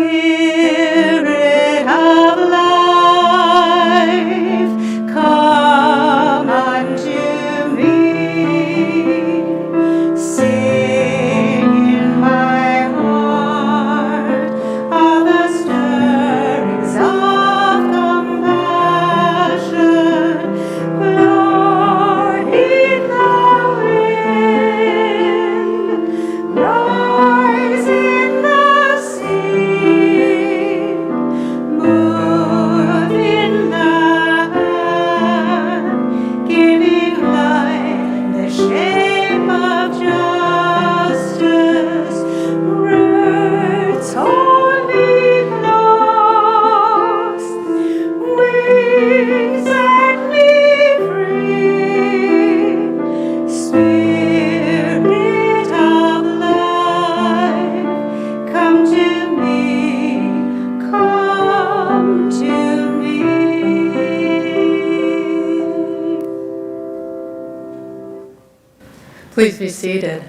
Spirit of life, come unto me. Sing in my heart all the stirrings of compassion. Blow in the wind, rise in the sea, move in the hand, giving life the shape of justice. Roots wholly close, wings set me free. Spirit of life, come to me, come to me. Please be seated.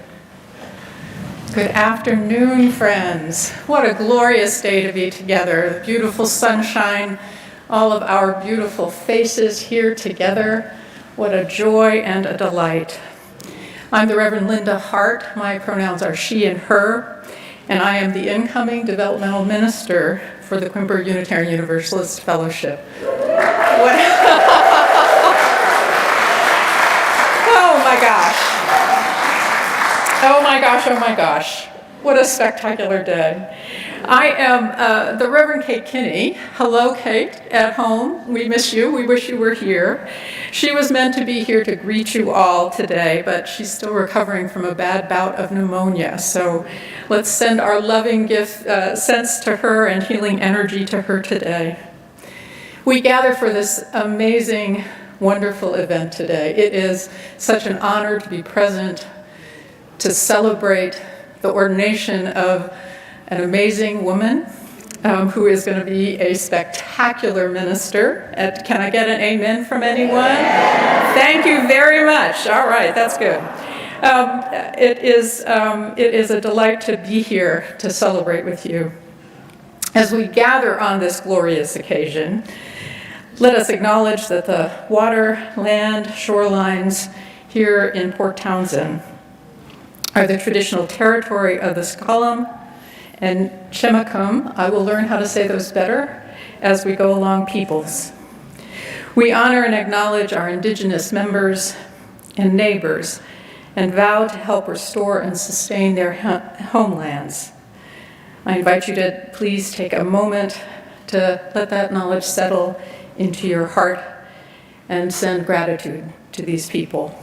Good afternoon, friends. What a glorious day to be together. The beautiful sunshine, all of our beautiful faces here together. What a joy and a delight. I'm the Reverend Linda Hart. My pronouns are she and her, and I am the incoming developmental minister for the Quimper Unitarian Universalist Fellowship. Oh my gosh. Oh my gosh, oh my gosh. What a spectacular day. I am the Reverend Kate Kinney. Hello, Kate, at home. We miss you. We wish you were here. She was meant to be here to greet you all today, but she's still recovering from a bad bout of pneumonia. So let's send our loving gift, sense to her and healing energy to her today. We gather for this amazing, wonderful event today. It is such an honor to be present, to celebrate the ordination of an amazing woman who is going to be a spectacular minister. Can I get an amen from anyone? Thank you very much. All right, that's good. It is a delight to be here to celebrate with you. As we gather on this glorious occasion, let us acknowledge that the water, land, shorelines here in Port Townsend are the traditional territory of the Skolum and Chemakum. I will learn how to say those better as we go along peoples. We honor and acknowledge our indigenous members and neighbors and vowed to help restore and sustain their homelands. I invite you to please take a moment to let that knowledge settle into your heart and send gratitude to these people.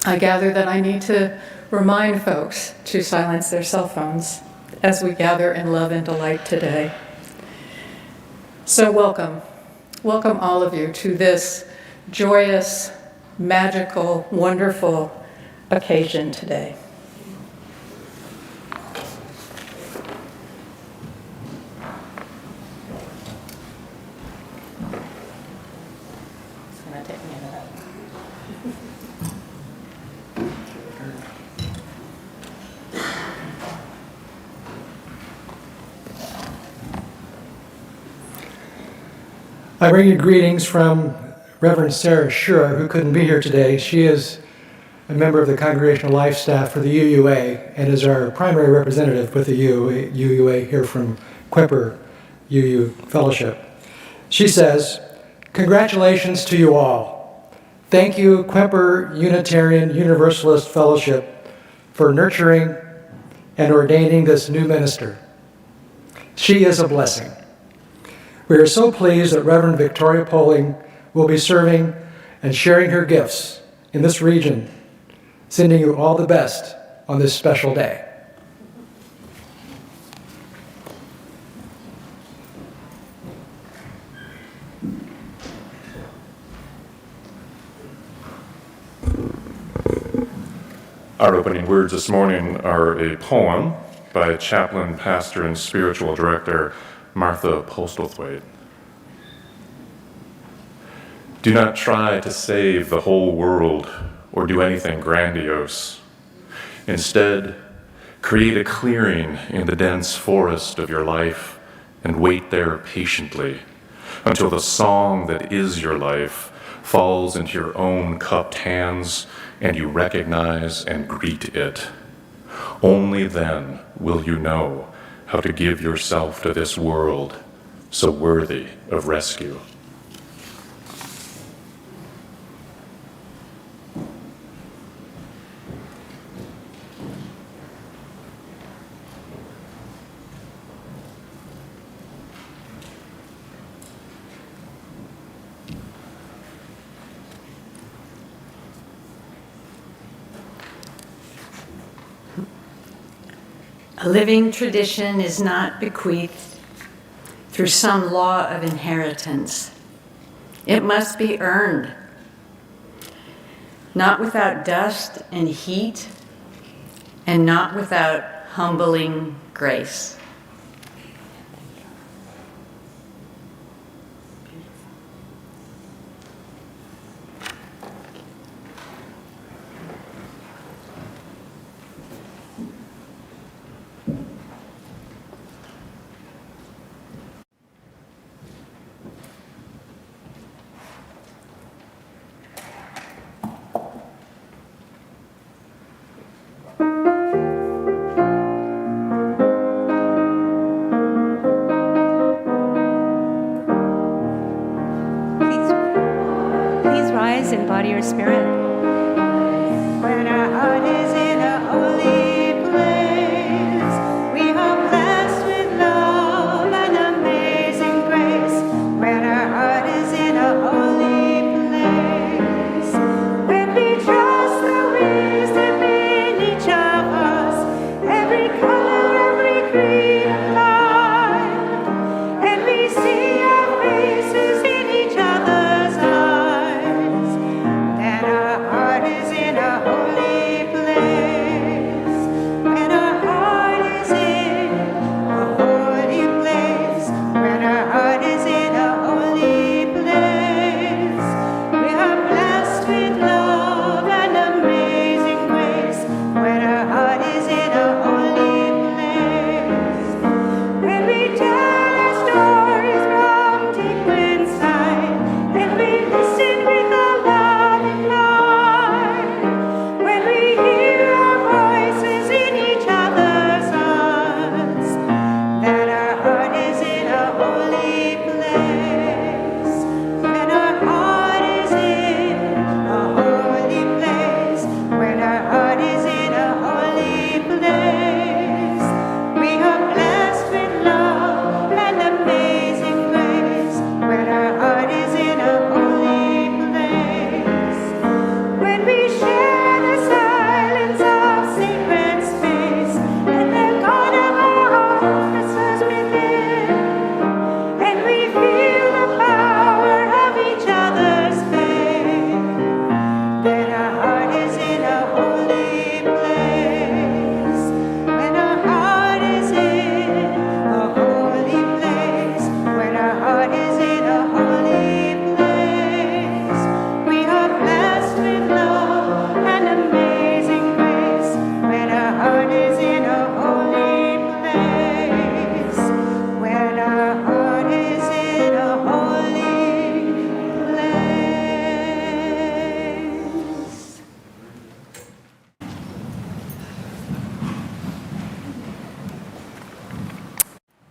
I gather that I need to remind folks to silence their cell phones as we gather in love and delight today. So welcome all of you to this joyous, magical, wonderful occasion today. It's going to take me a minute. I bring you greetings from Reverend Sarah Schur, who couldn't be here today. She is a member of the Congregational Life staff for the UUA and is our primary representative with the UUA here from Quimper UU Fellowship. She says, "Congratulations to you all. Thank you, Quimper Unitarian Universalist Fellowship, for nurturing and ordaining this new minister. She is a blessing. We are so pleased that Reverend Victoria Poling will be serving and sharing her gifts in this region, sending you all the best on this special day." Our opening words this morning are a poem by chaplain, pastor, and spiritual director Martha Postlethwaite. Do not try to save the whole world or do anything grandiose. Instead, create a clearing in the dense forest of your life and wait there patiently until the song that is your life falls into your own cupped hands and you recognize and greet it. Only then will you know how to give yourself to this world so worthy of rescue. A living tradition is not bequeathed through some law of inheritance. It must be earned, not without dust and heat, and not without humbling grace. And body or spirit. When our heart is in a holy place, we are blessed with love and amazing grace. When our heart is in a holy place, when we trust the wisdom in each of us, every color, every creed of life, and we see our faces in each other's eyes. And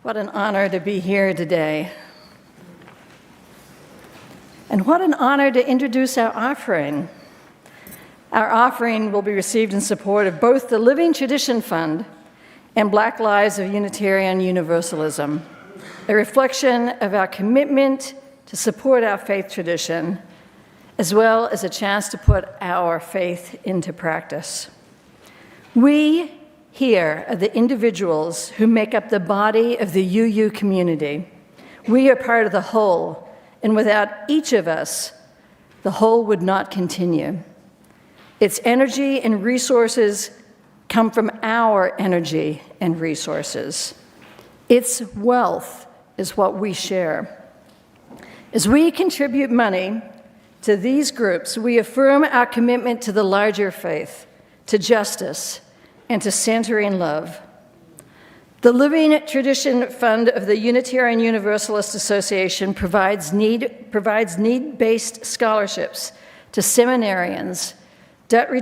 What an honor to be here today. And what an honor to introduce our offering. Our offering will be received in support of both the Living Tradition Fund and Black Lives of Unitarian Universalism, a reflection of our commitment to support our faith tradition, as well as a chance to put our faith into practice. We here are the individuals who make up the body of the UU community. We are part of the whole, and without each of us, the whole would not continue. Its energy and resources come from our energy and resources. Its wealth is what we share. As we contribute money to these groups, we affirm our commitment to the larger faith, to justice, and to centering love. The Living Tradition Fund of the Unitarian Universalist Association provides need-based scholarships to seminarians, debt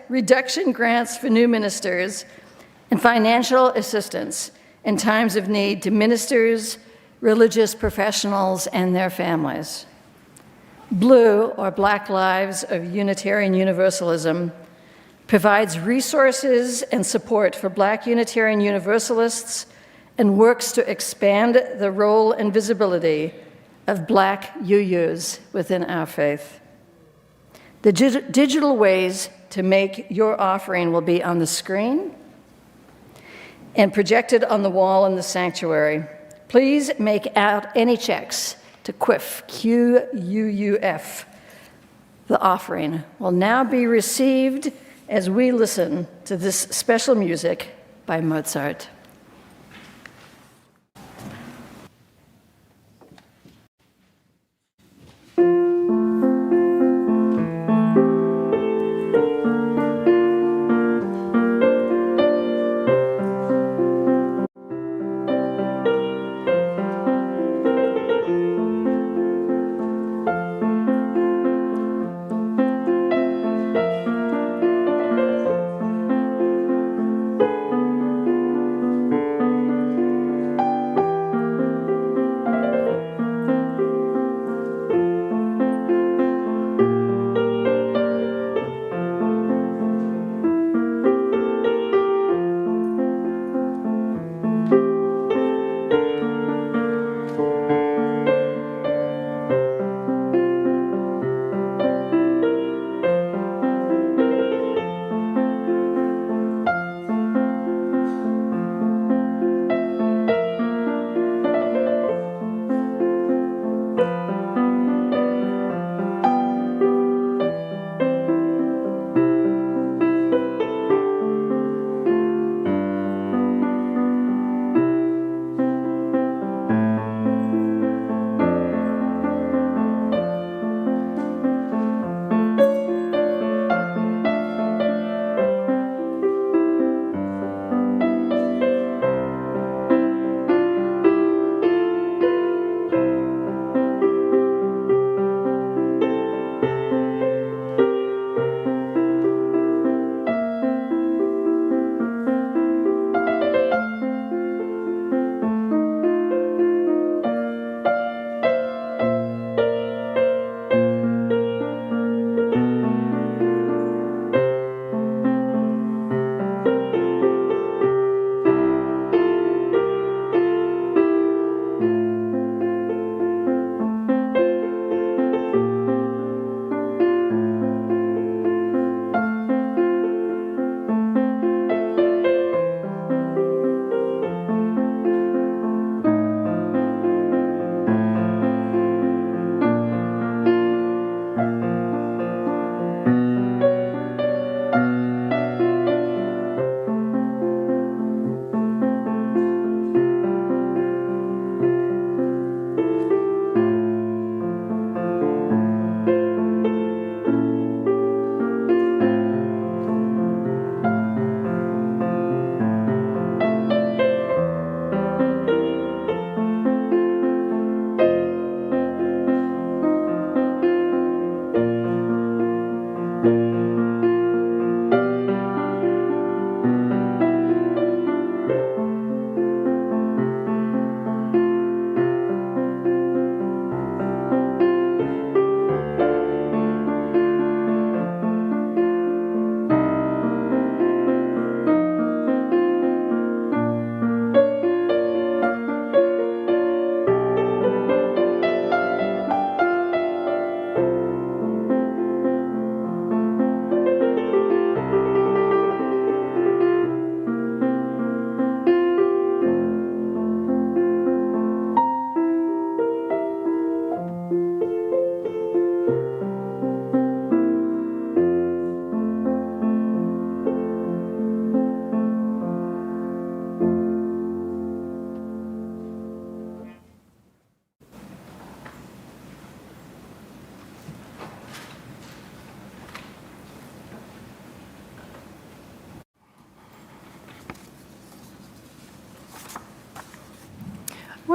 reduction grants for new ministers, and financial assistance in times of need to ministers, religious professionals, and their families. Blue, or Black Lives of Unitarian Universalism, provides resources and support for Black Unitarian Universalists and works to expand the role and visibility of Black UUs within our faith. The digital ways to make your offering will be on the screen and projected on the wall in the sanctuary. Please make out any checks to QUIF, Q-U-U-F. The offering will now be received as we listen to this special music by Mozart.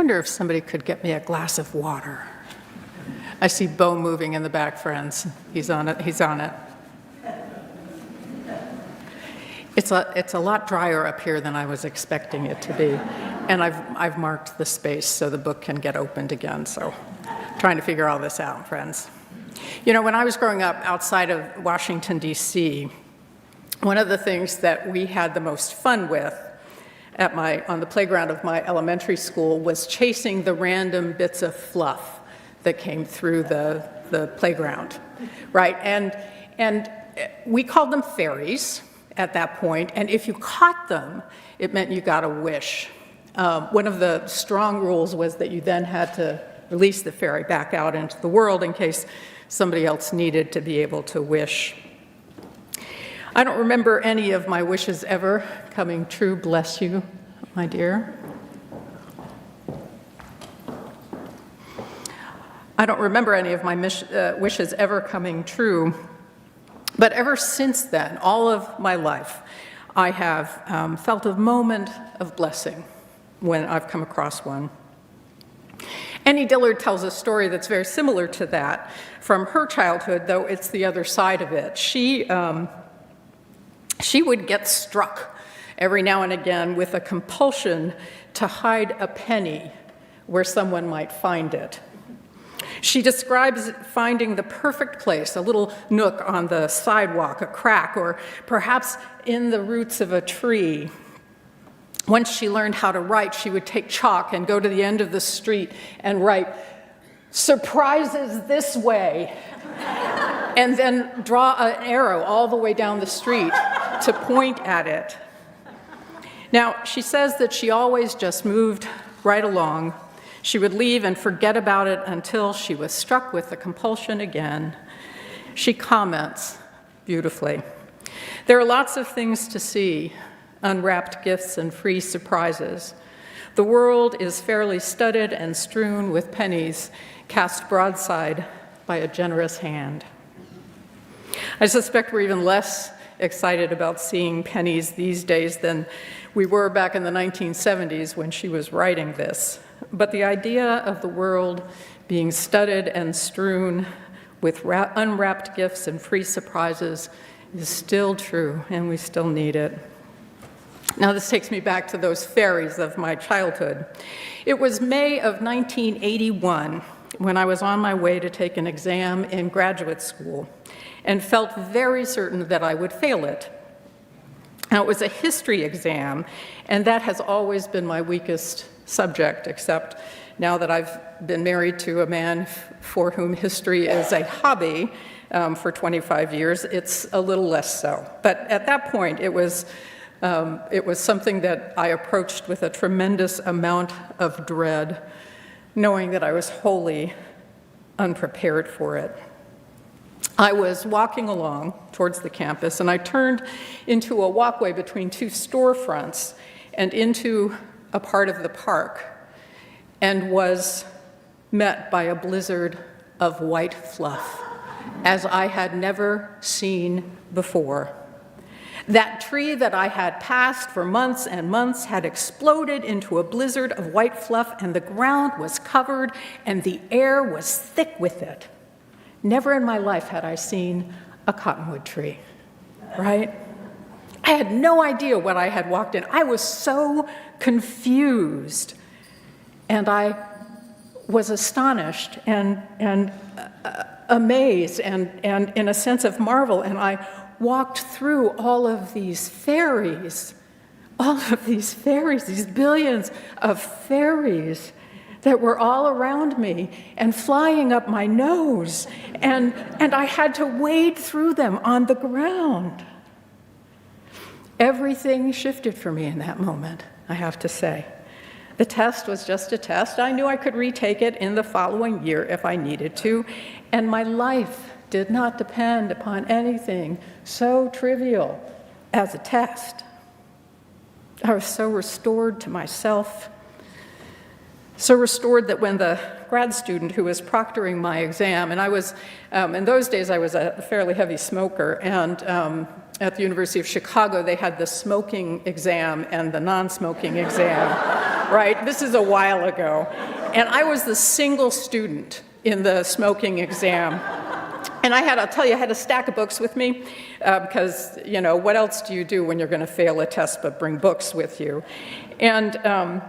wonder if somebody could get me a glass of water. I see Bo moving in the back, friends. He's on it, he's on it. It's a lot drier up here than I was expecting it to be. And I've marked the space so the book can get opened again, so trying to figure all this out, friends. You know, when I was growing up outside of Washington, D.C., one of the things that we had the most fun with on the playground of my elementary school was chasing the random bits of fluff that came through the playground, right? And we called them fairies at that point, and if you caught them, it meant you got a wish. One of the strong rules was that you then had to release the fairy back out into the world in case somebody else needed to be able to wish. I don't remember any of my wishes ever coming true, bless you, my dear. I don't remember any of my wishes ever coming true, but ever since then, all of my life, I have felt a moment of blessing when I've come across one. Annie Dillard tells a story that's very similar to that from her childhood, though it's the other side of it. She would get struck every now and again with a compulsion to hide a penny where someone might find it. She describes finding the perfect place, a little nook on the sidewalk, a crack, or perhaps in the roots of a tree. Once she learned how to write, she would take chalk and go to the end of the street and write, "Surprises this way," and then draw an arrow all the way down the street to point at it. Now, she says that she always just moved right along. She would leave and forget about it until she was struck with the compulsion again. She comments beautifully, "There are lots of things to see, unwrapped gifts and free surprises. The world is fairly studded and strewn with pennies cast broadside by a generous hand." I suspect we're even less excited about seeing pennies these days than we were back in the 1970s when she was writing this. But the idea of the world being studded and strewn with unwrapped gifts and free surprises is still true, and we still need it. Now, this takes me back to those fairies of my childhood. It was May of 1981 when I was on my way to take an exam in graduate school and felt very certain that I would fail it. Now, it was a history exam, and that has always been my weakest subject, except now that I've been married to a man for whom history is a hobby for 25 years, it's a little less so. But at that point, it was something that I approached with a tremendous amount of dread, knowing that I was wholly unprepared for it. I was walking along towards the campus, and I turned into a walkway between two storefronts and into a part of the park, and was met by a blizzard of white fluff, as I had never seen before. That tree that I had passed for months and months had exploded into a blizzard of white fluff, and the ground was covered, and the air was thick with it. Never in my life had I seen a cottonwood tree, right? I had no idea what I had walked in. I was so confused, and I was astonished and amazed and in a sense of marvel, and I walked through all of these fairies, these billions of fairies that were all around me and flying up my nose, and I had to wade through them on the ground. Everything shifted for me in that moment, I have to say. The test was just a test. I knew I could retake it in the following year if I needed to, and my life did not depend upon anything so trivial as a test. I was so restored to myself, so restored that when the grad student who was proctoring my exam, and I was, in those days I was a fairly heavy smoker, and at the University of Chicago they had the smoking exam and the non-smoking exam. right? This is a while ago. And I was the single student in the smoking exam. And I'll tell you, I had a stack of books with me because, what else do you do when you're going to fail a test but bring books with you? And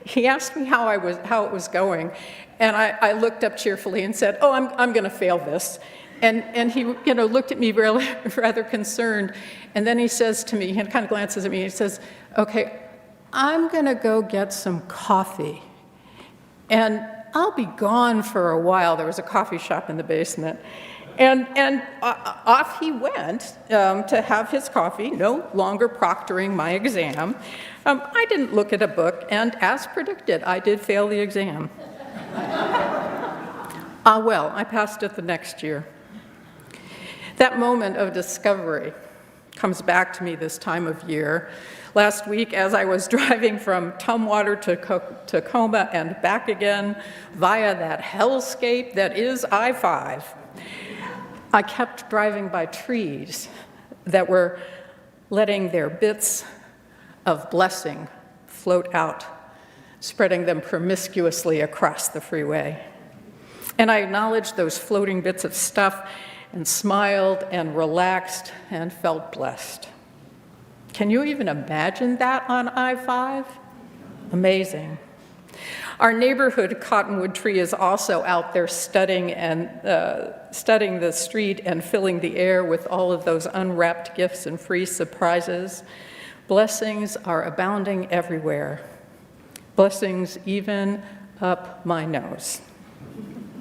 he asked me how it was going. And I looked up cheerfully and said, oh, I'm going to fail this. And he, looked at me really rather concerned. And then he says to me, he kind of glances at me, he says, okay, I'm going to go get some coffee. And I'll be gone for a while. There was a coffee shop in the basement. And off he went to have his coffee, no longer proctoring my exam. I didn't look at a book, and as predicted, I did fail the exam. Well, I passed it the next year. That moment of discovery comes back to me this time of year. Last week, as I was driving from Tumwater to Tacoma and back again via that hellscape that is I-5, I kept driving by trees that were letting their bits of blessing float out, spreading them promiscuously across the freeway. And I acknowledged those floating bits of stuff and smiled and relaxed and felt blessed. Can you even imagine that on I-5? Amazing. Our neighborhood cottonwood tree is also out there studying the street and filling the air with all of those unwrapped gifts and free surprises. Blessings are abounding everywhere. Blessings even up my nose.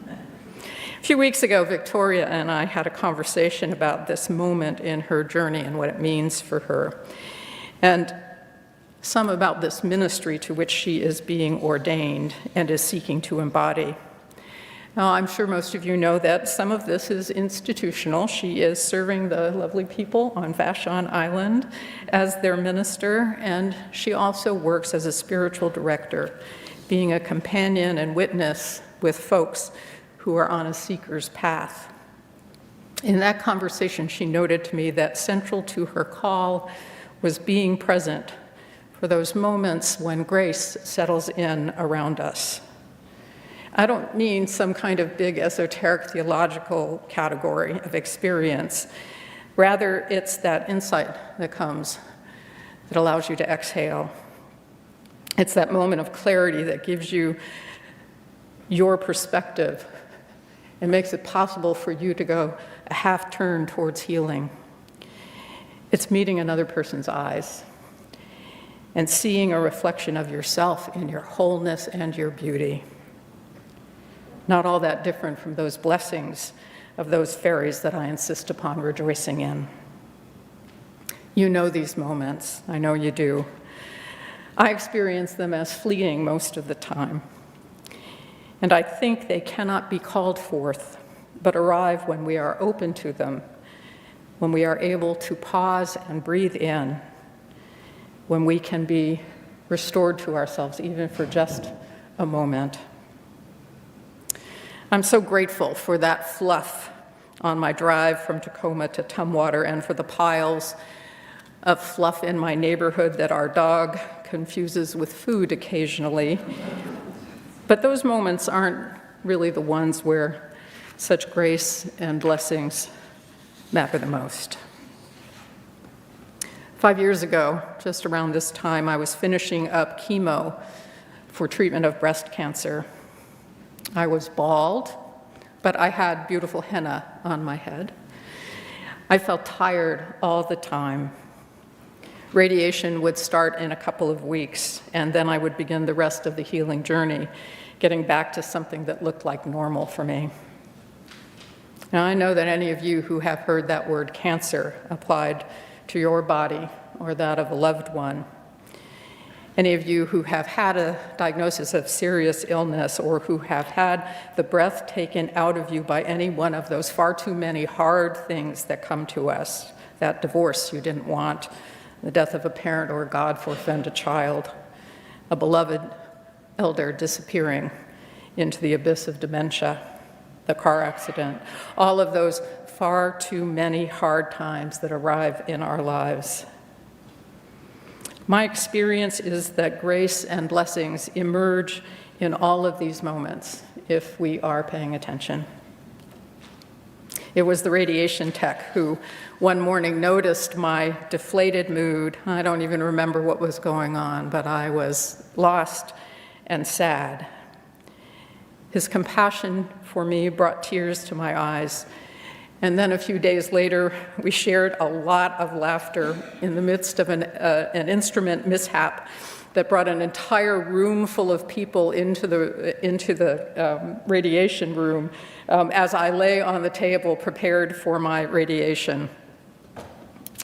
A few weeks ago, Victoria and I had a conversation about this moment in her journey and what it means for her, and some about this ministry to which she is being ordained and is seeking to embody. Now, I'm sure most of you know that some of this is institutional. She is serving the lovely people on Vashon Island as their minister, and she also works as a spiritual director, being a companion and witness with folks who are on a seeker's path. In that conversation, she noted to me that central to her call was being present for those moments when grace settles in around us. I don't mean some kind of big esoteric theological category of experience. Rather, it's that insight that comes that allows you to exhale. It's that moment of clarity that gives you your perspective and makes it possible for you to go a half turn towards healing. It's meeting another person's eyes and seeing a reflection of yourself in your wholeness and your beauty. Not all that different from those blessings of those fairies that I insist upon rejoicing in. You know these moments, I know you do. I experience them as fleeting most of the time. And I think they cannot be called forth, but arrive when we are open to them, when we are able to pause and breathe in, when we can be restored to ourselves, even for just a moment. I'm so grateful for that fluff on my drive from Tacoma to Tumwater and for the piles of fluff in my neighborhood that our dog confuses with food occasionally. But those moments aren't really the ones where such grace and blessings matter the most. 5 years ago, just around this time, I was finishing up chemo for treatment of breast cancer. I was bald, but I had beautiful henna on my head. I felt tired all the time. Radiation would start in a couple of weeks, and then I would begin the rest of the healing journey, getting back to something that looked like normal for me. Now, I know that any of you who have heard that word cancer applied to your body or that of a loved one, any of you who have had a diagnosis of serious illness or who have had the breath taken out of you by any one of those far too many hard things that come to us, that divorce you didn't want, the death of a parent or, God forfend, a child, a beloved elder disappearing into the abyss of dementia, the car accident, all of those far too many hard times that arrive in our lives. My experience is that grace and blessings emerge in all of these moments if we are paying attention. It was the radiation tech who one morning noticed my deflated mood. I don't even remember what was going on, but I was lost and sad. His compassion for me brought tears to my eyes. And then a few days later, we shared a lot of laughter in the midst of an instrument mishap that brought an entire room full of people into the radiation room as I lay on the table prepared for my radiation.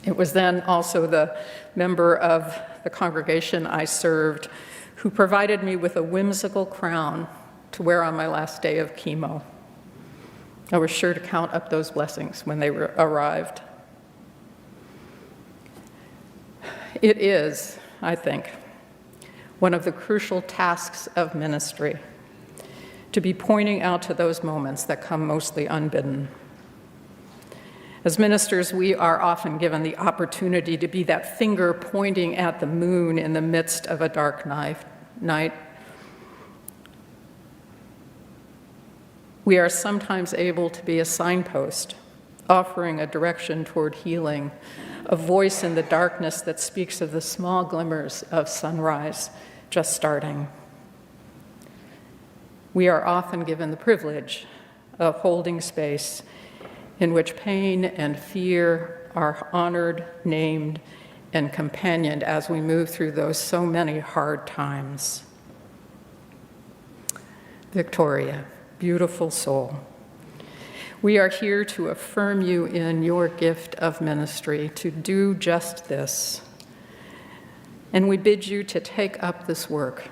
It was then also the member of the congregation I served who provided me with a whimsical crown to wear on my last day of chemo. I was sure to count up those blessings when they arrived. It is, I think, one of the crucial tasks of ministry to be pointing out to those moments that come mostly unbidden. As ministers, we are often given the opportunity to be that finger pointing at the moon in the midst of a dark night. We are sometimes able to be a signpost, offering a direction toward healing, a voice in the darkness that speaks of the small glimmers of sunrise just starting. We are often given the privilege of holding space in which pain and fear are honored, named, and companioned as we move through those so many hard times. Victoria, beautiful soul, we are here to affirm you in your gift of ministry to do just this. And we bid you to take up this work,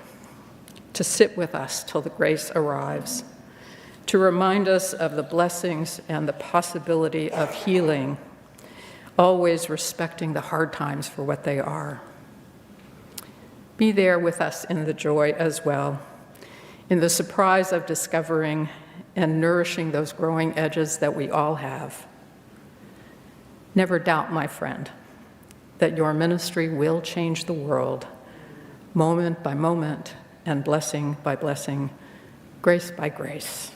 to sit with us till the grace arrives, to remind us of the blessings and the possibility of healing, always respecting the hard times for what they are. Be there with us in the joy as well, in the surprise of discovering and nourishing those growing edges that we all have. Never doubt, my friend, that your ministry will change the world, moment by moment and blessing by blessing, grace by grace.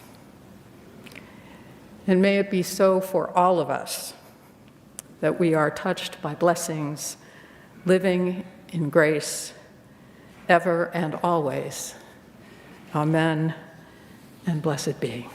And may it be so for all of us, that we are touched by blessings, living in grace, ever and always. Amen, and blessed be.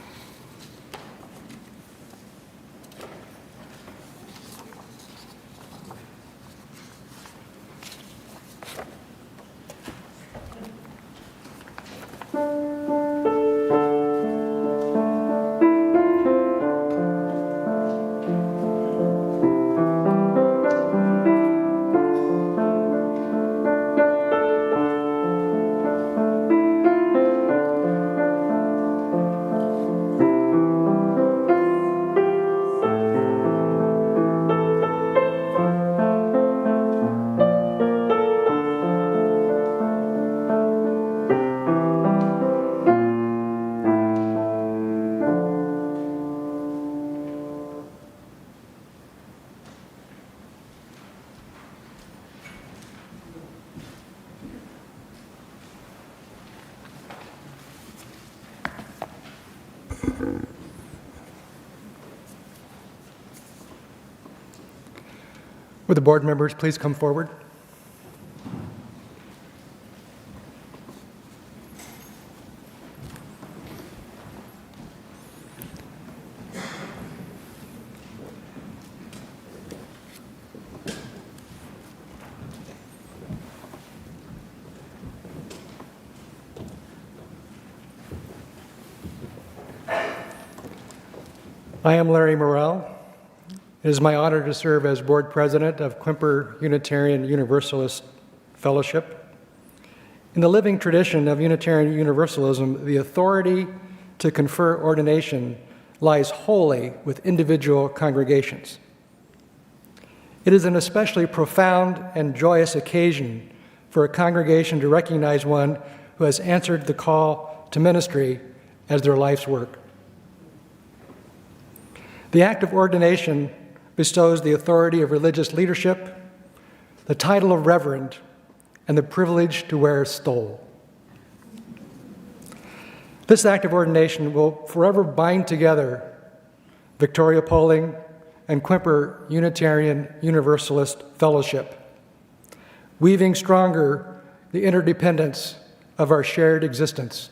Would the board members please come forward? I am Larry Morrell. It is my honor to serve as board president of Quimper Unitarian Universalist Fellowship. In the living tradition of Unitarian Universalism, the authority to confer ordination lies wholly with individual congregations. It is an especially profound and joyous occasion for a congregation to recognize one who has answered the call to ministry as their life's work. The act of ordination bestows the authority of religious leadership, the title of reverend, and the privilege to wear stole. This act of ordination will forever bind together Victoria Poling and Quimper Unitarian Universalist Fellowship, weaving stronger the interdependence of our shared existence.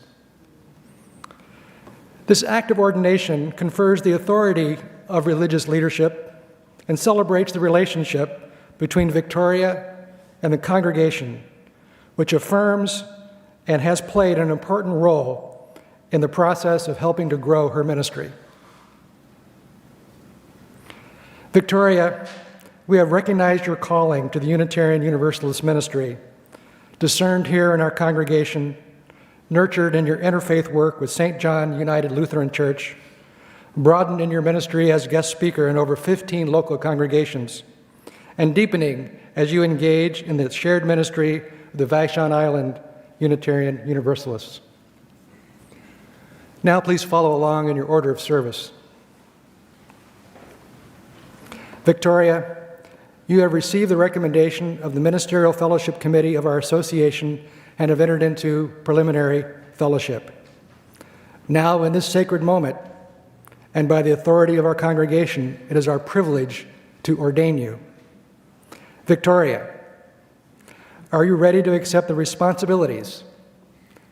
This act of ordination confers the authority of religious leadership and celebrates the relationship between Victoria and the congregation, which affirms and has played an important role in the process of helping to grow her ministry. Victoria, we have recognized your calling to the Unitarian Universalist ministry, discerned here in our congregation, nurtured in your interfaith work with St. John United Lutheran Church, broadened in your ministry as guest speaker in over 15 local congregations, and deepening as you engage in the shared ministry of the Vashon Island Unitarian Universalists. Now please follow along in your order of service. Victoria, you have received the recommendation of the Ministerial Fellowship Committee of our association and have entered into preliminary fellowship. Now, in this sacred moment, and by the authority of our congregation, it is our privilege to ordain you. Victoria, are you ready to accept the responsibilities,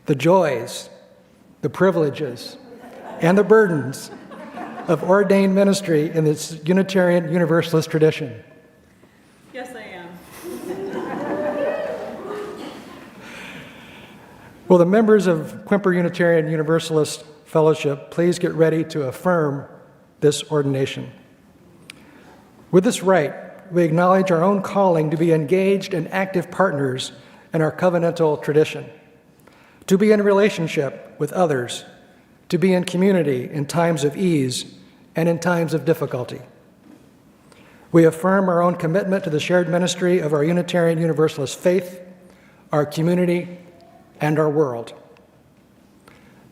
the joys, the privileges, and the burdens of ordained ministry in this Unitarian Universalist tradition? Yes, I am. Will the members of Quimper Unitarian Universalist Fellowship please get ready to affirm this ordination? With this rite, we acknowledge our own calling to be engaged and active partners in our covenantal tradition, to be in relationship with others, to be in community in times of ease and in times of difficulty. We affirm our own commitment to the shared ministry of our Unitarian Universalist faith, our community, and our world.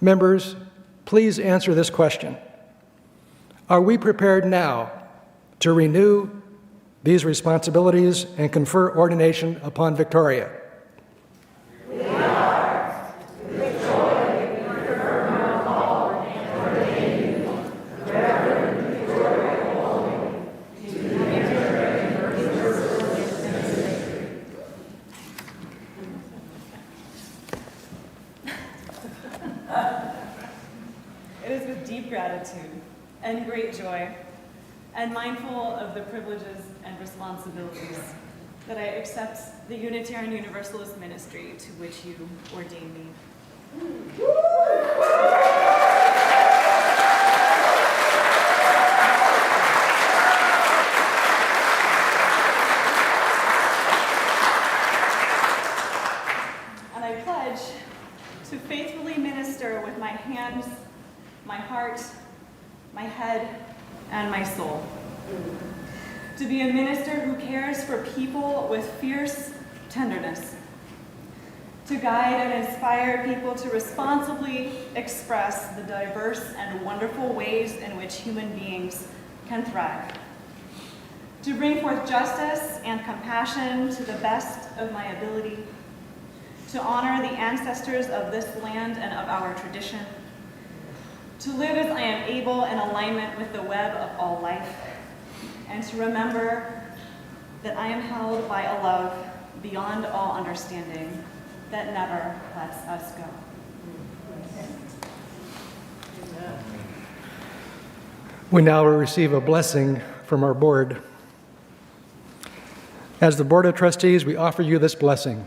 Members, please answer this question. Are we prepared now to renew these responsibilities and confer ordination upon Victoria? It is with deep gratitude and great joy, and mindful of the privileges and responsibilities, that I accept the Unitarian Universalist ministry to which you ordain me. And I pledge to faithfully minister with my hands, my heart, my head, and my soul. To be a minister who cares for people with fierce tenderness. To guide and inspire people to responsibly express the diverse and wonderful ways in which human beings can thrive. To bring forth justice and compassion to the best of my ability. To honor the ancestors of this land and of our tradition. To live as I am able in alignment with the web of all life, and to remember that I am held by a love beyond all understanding that never lets us go. We now will receive a blessing from our board. As the Board of Trustees, we offer you this blessing.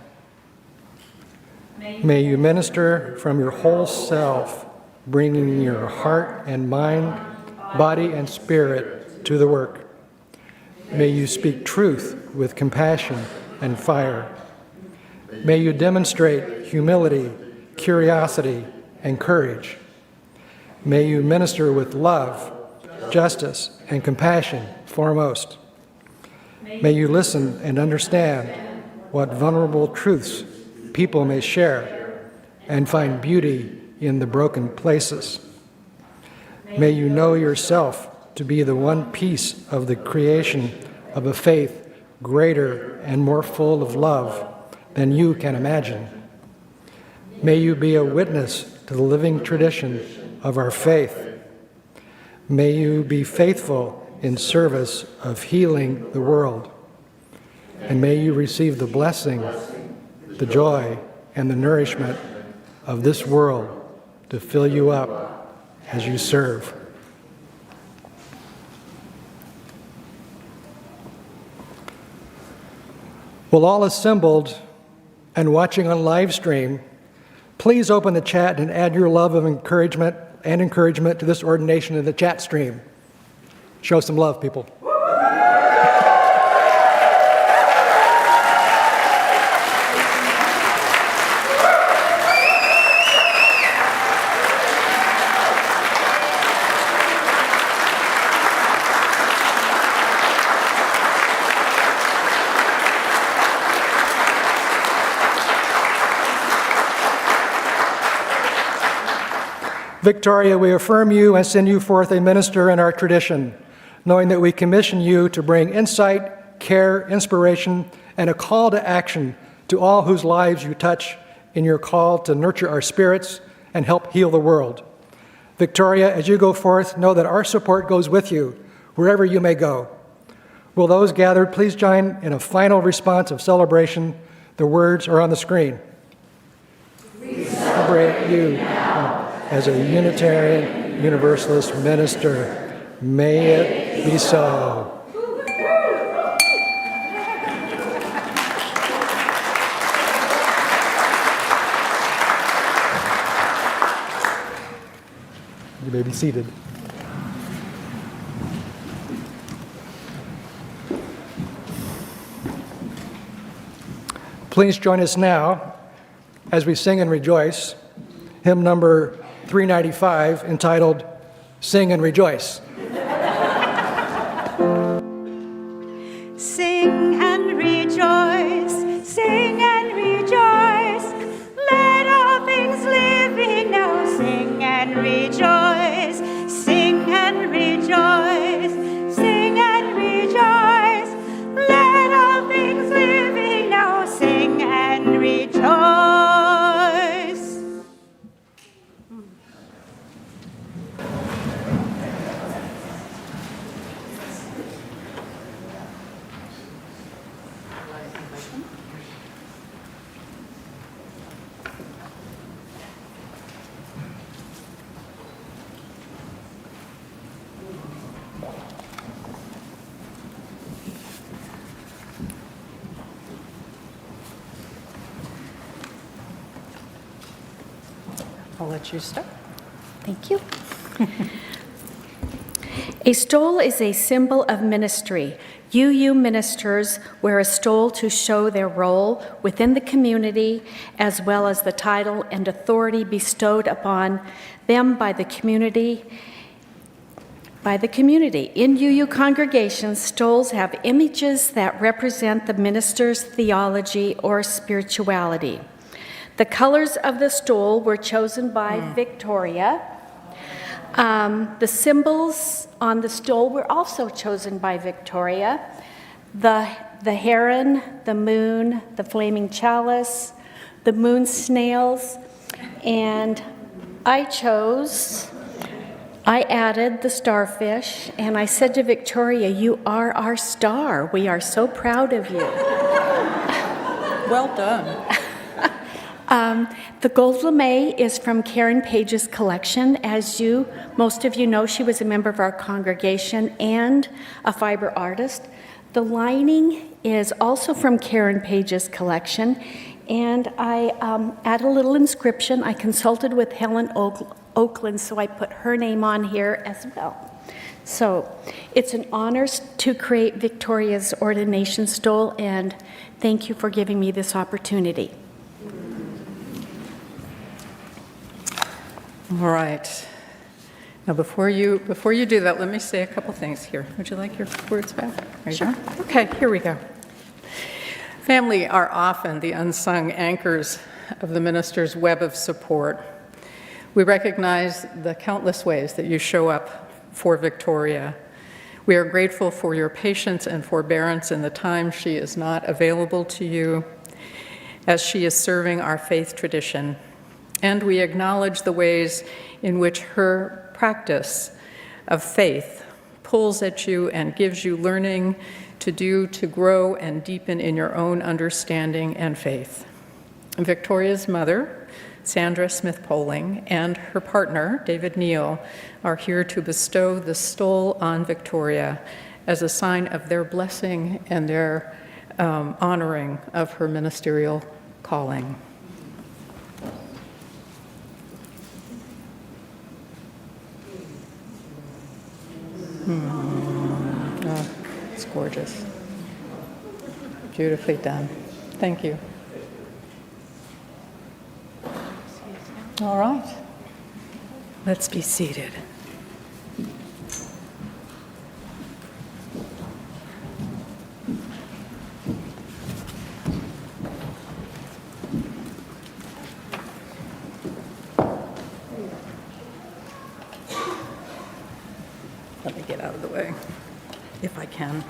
May you minister from your whole self, bringing your heart and mind, body and spirit to the work. May you speak truth with compassion and fire. May you demonstrate humility, curiosity, and courage. May you minister with love, justice, and compassion foremost. May you listen and understand what vulnerable truths people may share and find beauty in the broken places. May you know yourself to be the one piece of the creation of a faith greater and more full of love than you can imagine. May you be a witness to the living tradition of our faith. May you be faithful in service of healing the world. And may you receive the blessing, the joy, and the nourishment of this world to fill you up as you serve. Well, all assembled and watching on live stream, please open the chat and add your love of encouragement to this ordination in the chat stream. Show some love, people. Victoria, we affirm you and send you forth a minister in our tradition, knowing that we commission you to bring insight, care, inspiration, and a call to action to all whose lives you touch in your call to nurture our spirits and help heal the world. Victoria, as you go forth, know that our support goes with you wherever you may go. Will those gathered please join in a final response of celebration? The words are on the screen. We celebrate you now as a Unitarian Universalist minister. May it be so. You may be seated. Please join us now as we sing and rejoice, hymn number 395, entitled Sing and Rejoice. Sing and rejoice, sing and rejoice. Let all things living now sing and rejoice, sing and rejoice, sing and rejoice. Let all things living now sing and rejoice. I'll let you start. Thank you. A stole is a symbol of ministry. UU ministers wear a stole to show their role within the community, as well as the title and authority bestowed upon them by the community. In UU congregations, stoles have images that represent the minister's theology or spirituality. The colors of the stole were chosen by Victoria. The symbols on the stole were also chosen by Victoria. The heron, the moon, the flaming chalice, the moon snails, and I added the starfish, and I said to Victoria, "You are our star. We are so proud of you." Well done. The gold lame is from Karen Page's collection. As most of you know, she was a member of our congregation and a fiber artist. The lining is also from Karen Page's collection, and I added a little inscription. I consulted with Helen Oakland, so I put her name on here as well. So it's an honor to create Victoria's ordination stole, and thank you for giving me this opportunity. All right. Now, before you do that, let me say a couple things here. Would you like your words back? Sure. Okay, here we go. Family are often the unsung anchors of the minister's web of support. We recognize the countless ways that you show up for Victoria. We are grateful for your patience and forbearance in the time she is not available to you. as she is serving our faith tradition. And we acknowledge the ways in which her practice of faith pulls at you and gives you learning to do to grow and deepen in your own understanding and faith. Victoria's mother, Sandra Smith-Poling, and her partner, David Neal, are here to bestow the stole on Victoria as a sign of their blessing and their honoring of her ministerial calling. Oh, it's gorgeous. Beautifully done. Thank you. All right. Let's be seated. Let me get out of the way, if I can.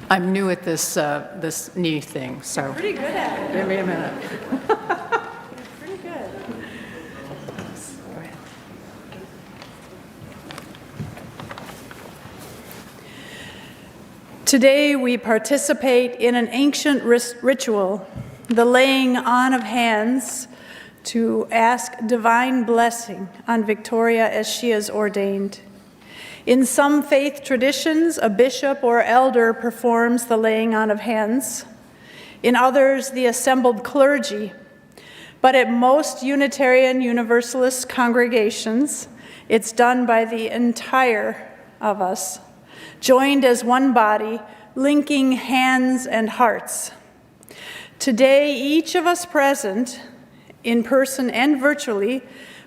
I'm new at this this knee thing, so Pretty good at it. give me a minute. Pretty good. Go ahead. Today we participate in an ancient ritual, the laying on of hands, to ask divine blessing on Victoria as she is ordained. In some faith traditions, a bishop or elder performs the laying on of hands. In others, the assembled clergy. But at most Unitarian Universalist congregations, it's done by the entire of us, joined as one body, linking hands and hearts. Today, each of us present, in person and virtually,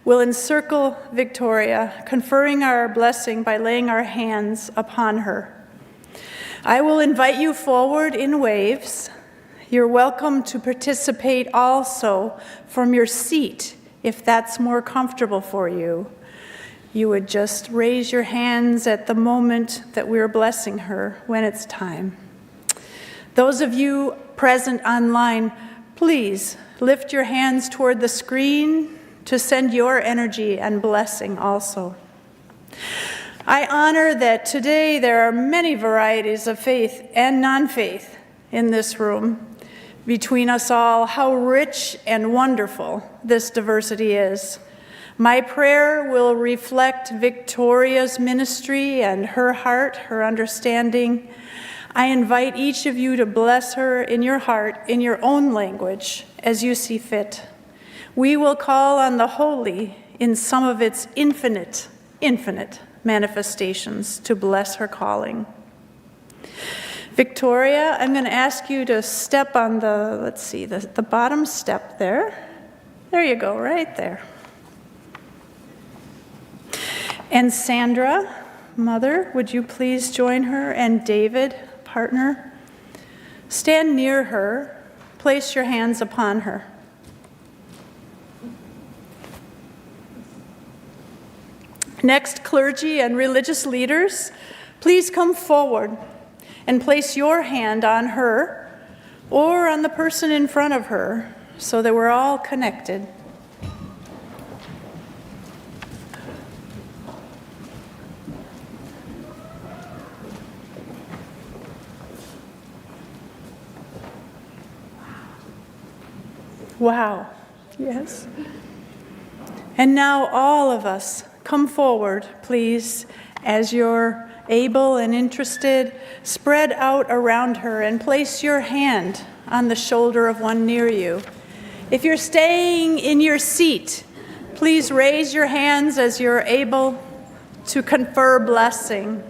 will encircle Victoria, conferring our blessing by laying our hands upon her. I will invite you forward in waves. You're welcome to participate also from your seat, if that's more comfortable for you. You would just raise your hands at the moment that we're blessing her when it's time. Those of you present online, please lift your hands toward the screen to send your energy and blessing also. I honor that today there are many varieties of faith and non-faith in this room. Between us all, how rich and wonderful this diversity is. My prayer will reflect Victoria's ministry and her heart, her understanding. I invite each of you to bless her in your heart, in your own language, as you see fit. We will call on the holy in some of its infinite manifestations to bless her calling. Victoria, I'm going to ask you to step on the bottom step there. There you go, right there. And Sandra, mother, would you please join her? And David, partner, stand near her. Place your hands upon her. Next, clergy and religious leaders, please come forward and place your hand on her or on the person in front of her so that we're all connected. Wow. Yes. And now all of us, come forward, please, as you're able and interested. Spread out around her and place your hand on the shoulder of one near you. If you're staying in your seat, please raise your hands as you're able to confer blessing.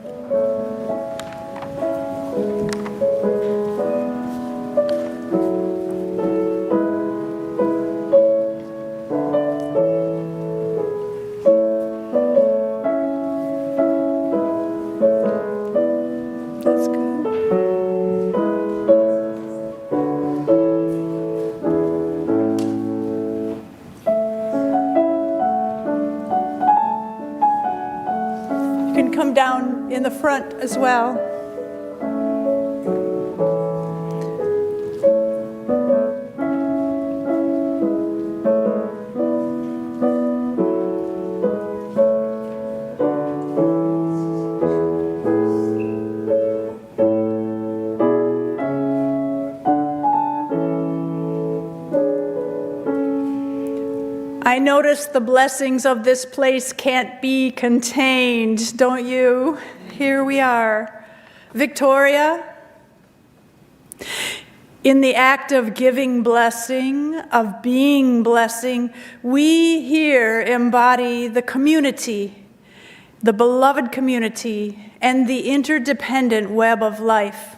Down in the front as well. I notice the blessings of this place can't be contained, don't you? Here we are. Victoria, in the act of giving blessing, of being blessing, we here embody the community, the beloved community, and the interdependent web of life.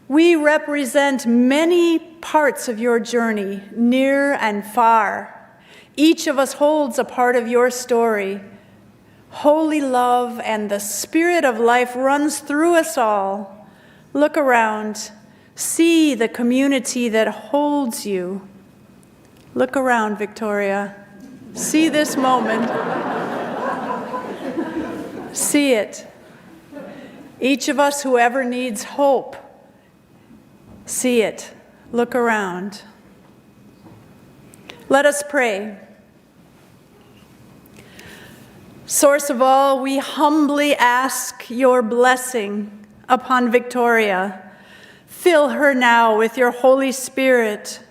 We represent many parts of your journey, near and far. Each of us holds a part of your story. Holy love and the spirit of life runs through us all. Look around. See the community that holds you. Look around, Victoria. See this moment. See it. Each of us, whoever needs hope, see it. Look around. Let us pray. Source of all, we humbly ask your blessing upon Victoria. Fill her now with your Holy Spirit.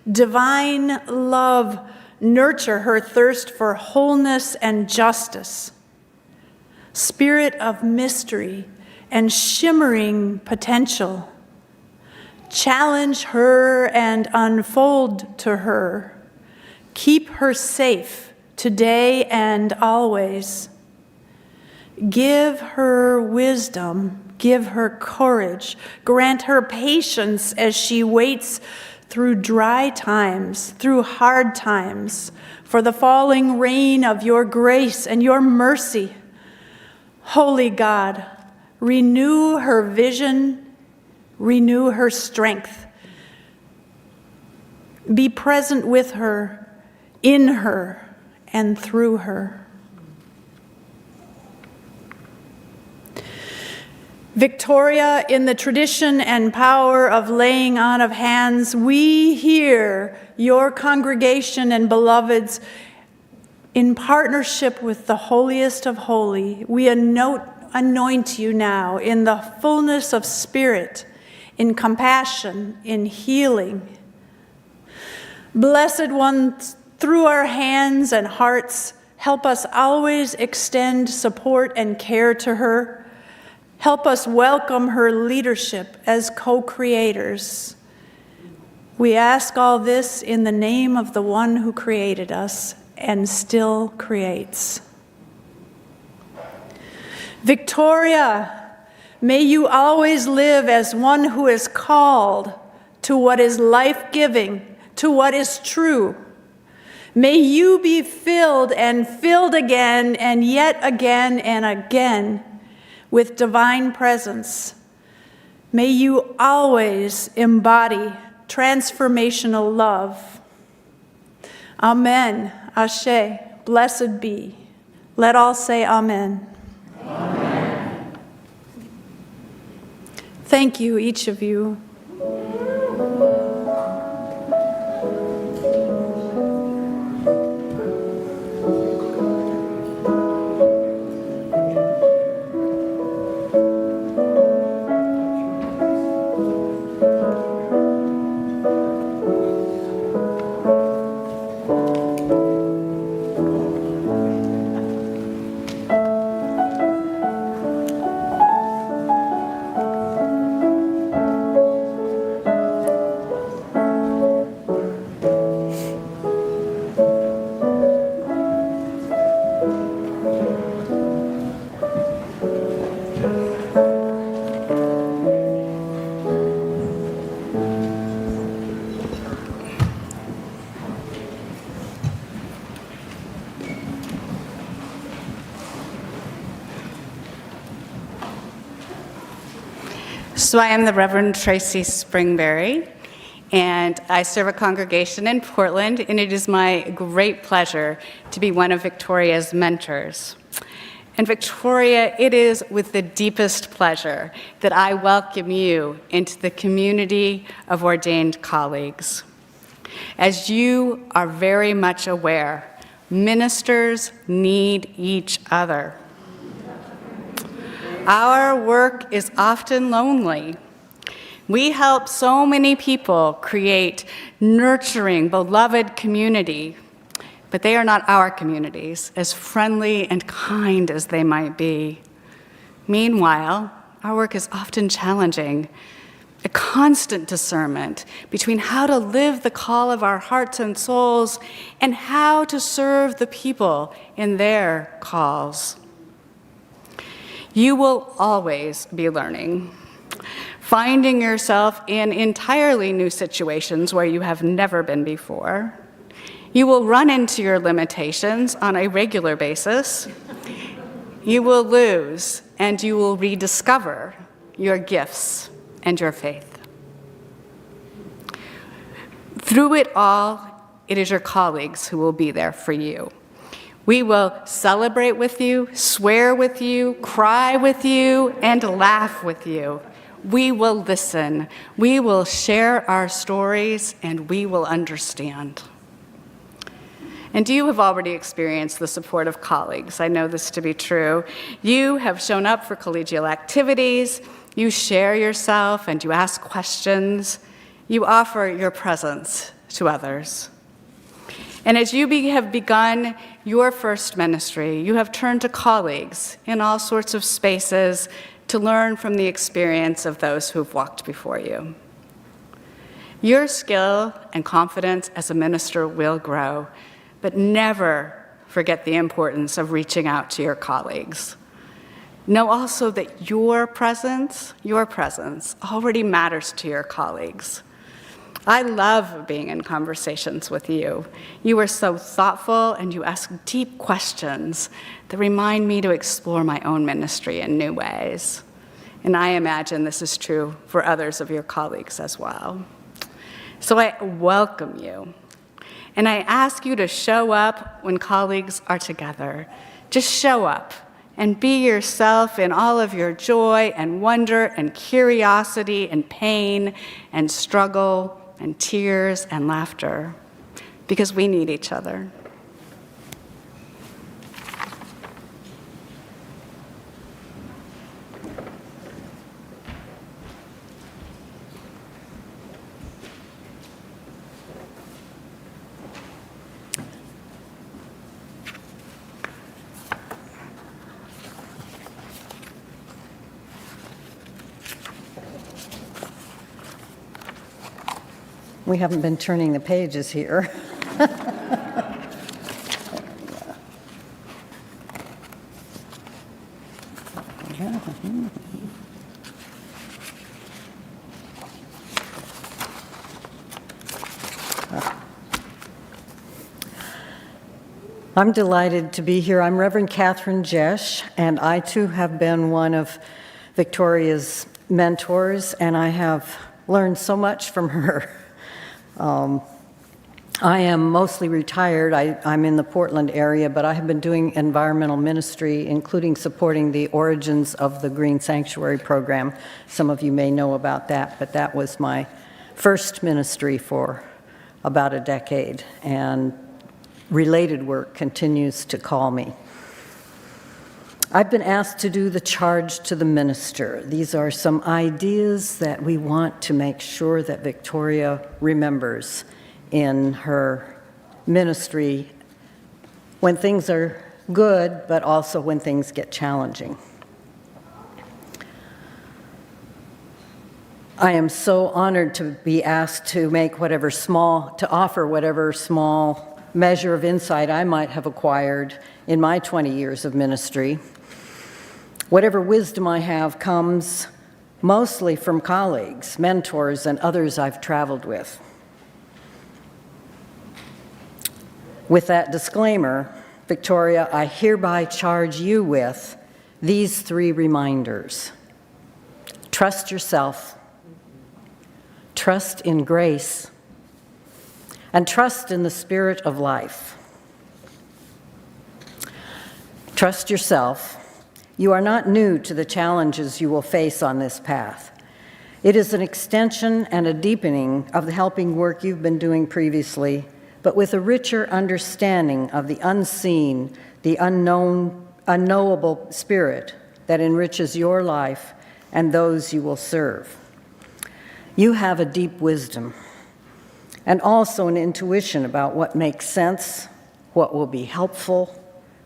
Divine love, nurture her thirst for wholeness and justice. Spirit of mystery and shimmering potential. Challenge her and unfold to her. Keep her safe today and always. Give her wisdom, give her courage, grant her patience as she waits through dry times, through hard times, for the falling rain of your grace and your mercy. Holy God, renew her vision, renew her strength. Be present with her, in her, and through her. Victoria, in the tradition and power of laying on of hands, we hear your congregation and beloveds in partnership with the holiest of holy. We anoint you now in the fullness of spirit, in compassion, in healing. Blessed ones, through our hands and hearts, help us always extend support and care to her. Help us welcome her leadership as co-creators. We ask all this in the name of the one who created us and still creates. Victoria, may you always live as one who is called to what is life-giving, to what is true. May you be filled and filled again and yet again and again with divine presence. May you always embody transformational love. Amen. Ashe. Blessed be. Let all say amen. Amen. Thank you, each of you. So I am the Reverend Tracy Springberry, and I serve a congregation in Portland, and it is my great pleasure to be one of Victoria's mentors. And Victoria, it is with the deepest pleasure that I welcome you into the community of ordained colleagues. As you are very much aware, ministers need each other. Our work is often lonely. We help so many people create nurturing, beloved community. but they are not our communities, as friendly and kind as they might be. Meanwhile, our work is often challenging, a constant discernment between how to live the call of our hearts and souls and how to serve the people in their calls. You will always be learning, finding yourself in entirely new situations where you have never been before. You will run into your limitations on a regular basis. You will lose and you will rediscover your gifts and your faith. Through it all, it is your colleagues who will be there for you. We will celebrate with you, swear with you, cry with you, and laugh with you. We will listen. We will share our stories, and we will understand. And you have already experienced the support of colleagues. I know this to be true. You have shown up for collegial activities. You share yourself and you ask questions. You offer your presence to others. And as you have begun your first ministry, you have turned to colleagues in all sorts of spaces to learn from the experience of those who've walked before you. Your skill and confidence as a minister will grow, but never forget the importance of reaching out to your colleagues. Know also that your presence already matters to your colleagues. I love being in conversations with you. You are so thoughtful and you ask deep questions that remind me to explore my own ministry in new ways. And I imagine this is true for others of your colleagues as well. So I welcome you. And I ask you to show up when colleagues are together. Just show up and be yourself in all of your joy and wonder and curiosity and pain and struggle and tears and laughter, because we need each other. We haven't been turning the pages here. I'm delighted to be here. I'm Reverend Catherine Jesh, and I too have been one of Victoria's mentors, and I have learned so much from her. I am mostly retired. I'm in the Portland area, but I have been doing environmental ministry, including supporting the origins of the Green Sanctuary Program. Some of you may know about that, but that was my first ministry for about a decade, and related work continues to call me. I've been asked to do the charge to the minister. These are some ideas that we want to make sure that Victoria remembers in her ministry when things are good, but also when things get challenging. I am so honored to be asked to offer whatever small measure of insight I might have acquired in my 20 years of ministry. Whatever wisdom I have comes mostly from colleagues, mentors, and others I've traveled with. With that disclaimer, Victoria, I hereby charge you with these 3 reminders. Trust yourself, trust in grace, and trust in the spirit of life. Trust yourself. You are not new to the challenges you will face on this path. It is an extension and a deepening of the helping work you've been doing previously, but with a richer understanding of the unseen, the unknowable spirit that enriches your life and those you will serve. You have a deep wisdom and also an intuition about what makes sense, what will be helpful,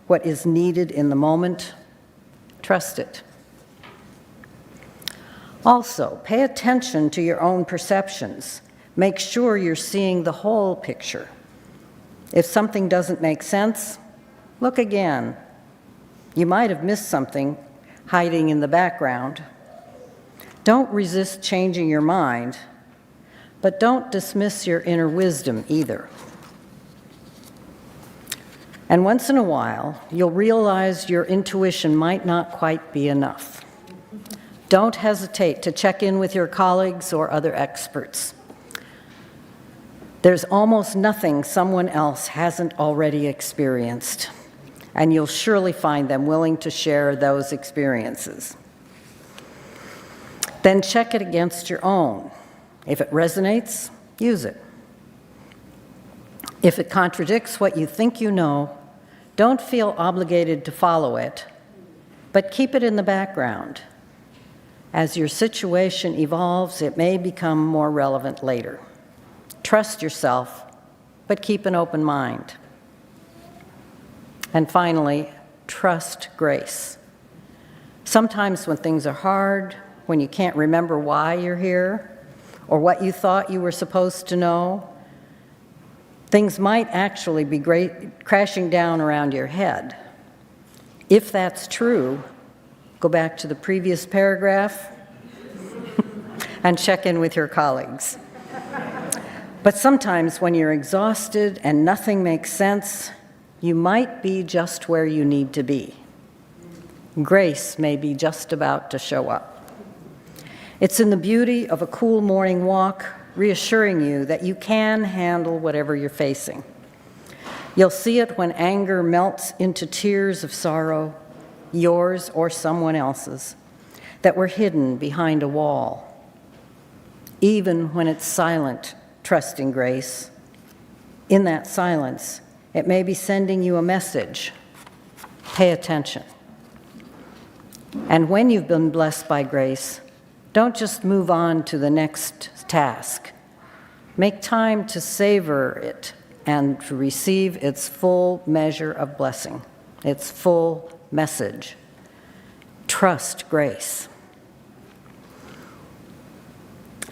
what is needed in the moment. Trust it. Also, pay attention to your own perceptions. Make sure you're seeing the whole picture. If something doesn't make sense, look again. You might have missed something hiding in the background. Don't resist changing your mind, but don't dismiss your inner wisdom either. And once in a while, you'll realize your intuition might not quite be enough. Don't hesitate to check in with your colleagues or other experts. There's almost nothing someone else hasn't already experienced, and you'll surely find them willing to share those experiences. Then check it against your own. If it resonates, use it. If it contradicts what you think you know, don't feel obligated to follow it, but keep it in the background. As your situation evolves, it may become more relevant later. Trust yourself, but keep an open mind. And finally, trust grace. Sometimes when things are hard, when you can't remember why you're here, or what you thought you were supposed to know, things might actually be crashing down around your head. If that's true, go back to the previous paragraph and check in with your colleagues. But sometimes when you're exhausted and nothing makes sense, you might be just where you need to be. Grace may be just about to show up. It's in the beauty of a cool morning walk, reassuring you that you can handle whatever you're facing. You'll see it when anger melts into tears of sorrow, yours or someone else's, that were hidden behind a wall. Even when it's silent, trusting grace, in that silence, it may be sending you a message. Pay attention. And when you've been blessed by grace, don't just move on to the next task. Make time to savor it and to receive its full measure of blessing, its full message. Trust grace.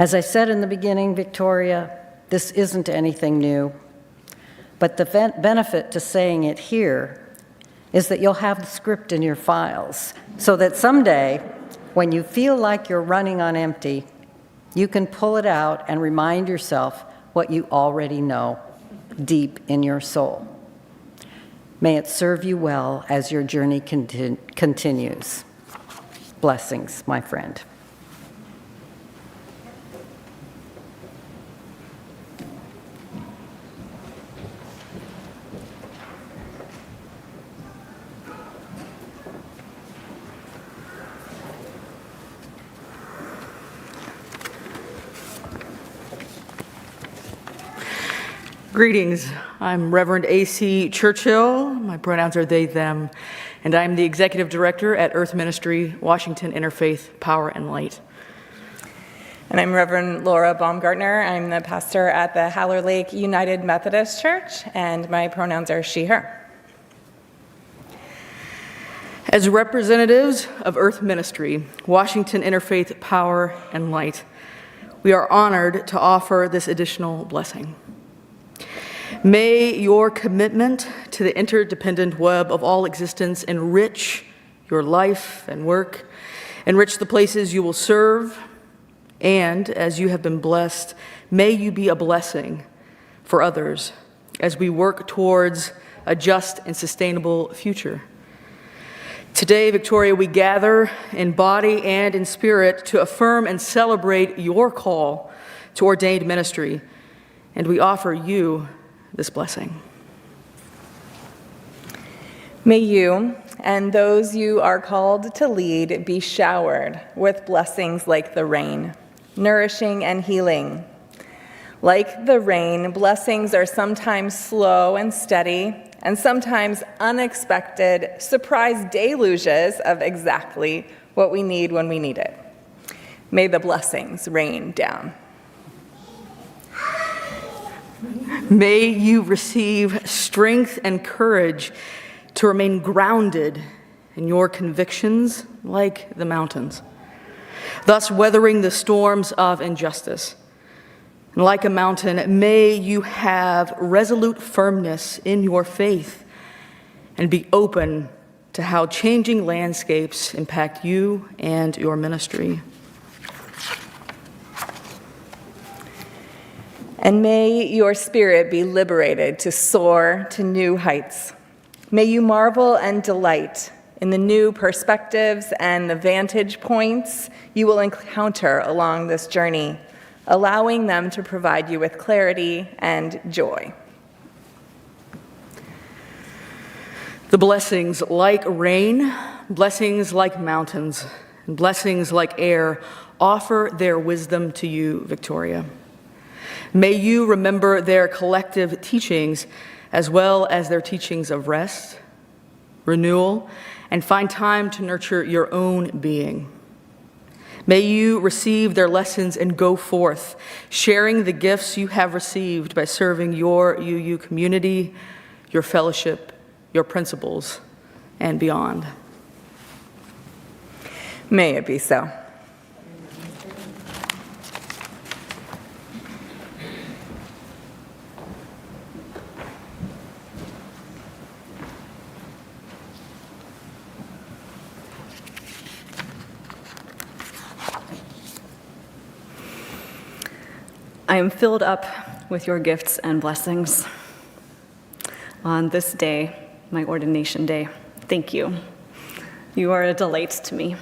As I said in the beginning, Victoria, this isn't anything new, but the benefit to saying it here is that you'll have the script in your files, so that someday, when you feel like you're running on empty, you can pull it out and remind yourself what you already know deep in your soul. May it serve you well as your journey continues. Blessings, my friend. Greetings. I'm Reverend A.C. Churchill. My pronouns are they, them, and I'm the Executive Director at Earth Ministry, Washington Interfaith Power and Light. And I'm Reverend Laura Baumgartner. I'm the pastor at the Haller Lake United Methodist Church, and my pronouns are she, her. As representatives of Earth Ministry, Washington Interfaith Power and Light, we are honored to offer this additional blessing. May your commitment to the interdependent web of all existence enrich your life and work, enrich the places you will serve, and as you have been blessed, may you be a blessing for others as we work towards a just and sustainable future. Today, Victoria, we gather in body and in spirit to affirm and celebrate your call to ordained ministry, and we offer you this blessing. May you and those you are called to lead be showered with blessings like the rain, nourishing and healing. Like the rain, blessings are sometimes slow and steady, and sometimes unexpected surprise deluges of exactly what we need when we need it. May the blessings rain down. May you receive strength and courage to remain grounded in your convictions like the mountains, thus weathering the storms of injustice. And like a mountain, may you have resolute firmness in your faith and be open to how changing landscapes impact you and your ministry. And may your spirit be liberated to soar to new heights. May you marvel and delight in the new perspectives and the vantage points you will encounter along this journey, allowing them to provide you with clarity and joy. The blessings like rain, blessings like mountains, and blessings like air offer their wisdom to you, Victoria. May you remember their collective teachings as well as their teachings of rest, renewal, and find time to nurture your own being. May you receive their lessons and go forth, sharing the gifts you have received by serving your UU community, your fellowship, your principles, and beyond. May it be so. I am filled up with your gifts and blessings on this day, my ordination day. Thank you. You are a delight to me.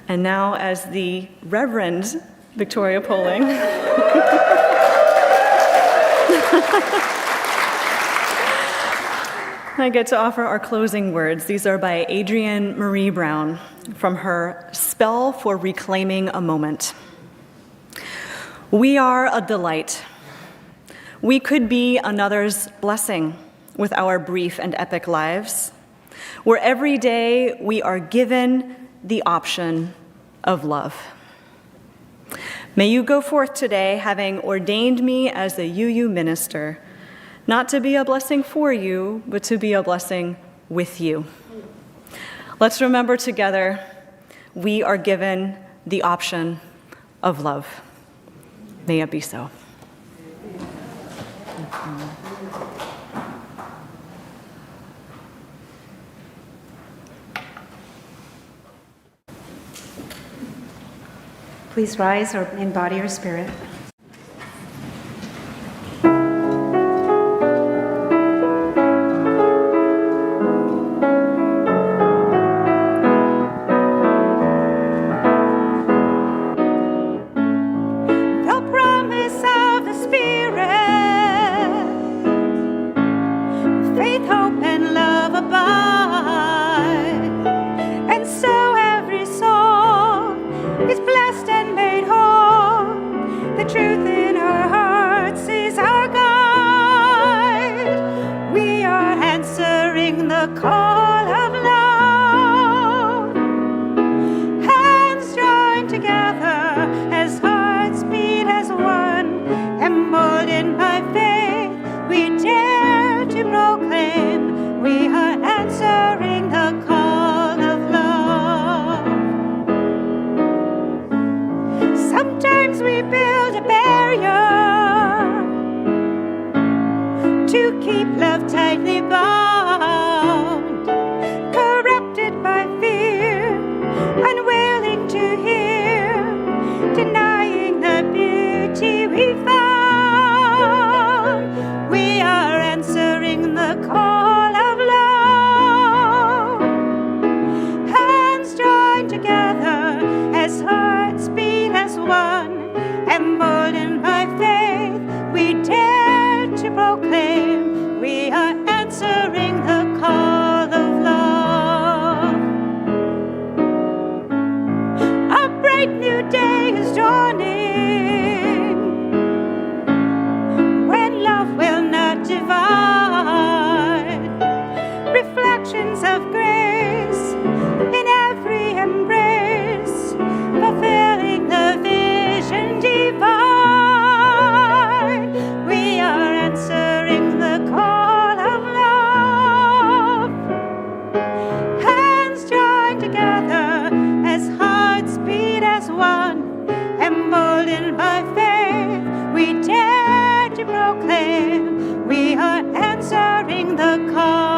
And now, as the Reverend Victoria Poling, I get to offer our closing words. These are by Adrienne Marie Brown from her Spell for Reclaiming a Moment. We are a delight. We could be another's blessing with our brief and epic lives, where every day we are given the option of love. May you go forth today having ordained me as the UU minister, not to be a blessing for you, but to be a blessing with you. Let's remember together, we are given the option of love. May it be so. Please rise or embody your spirit. We are answering to proclaim. We are answering the call.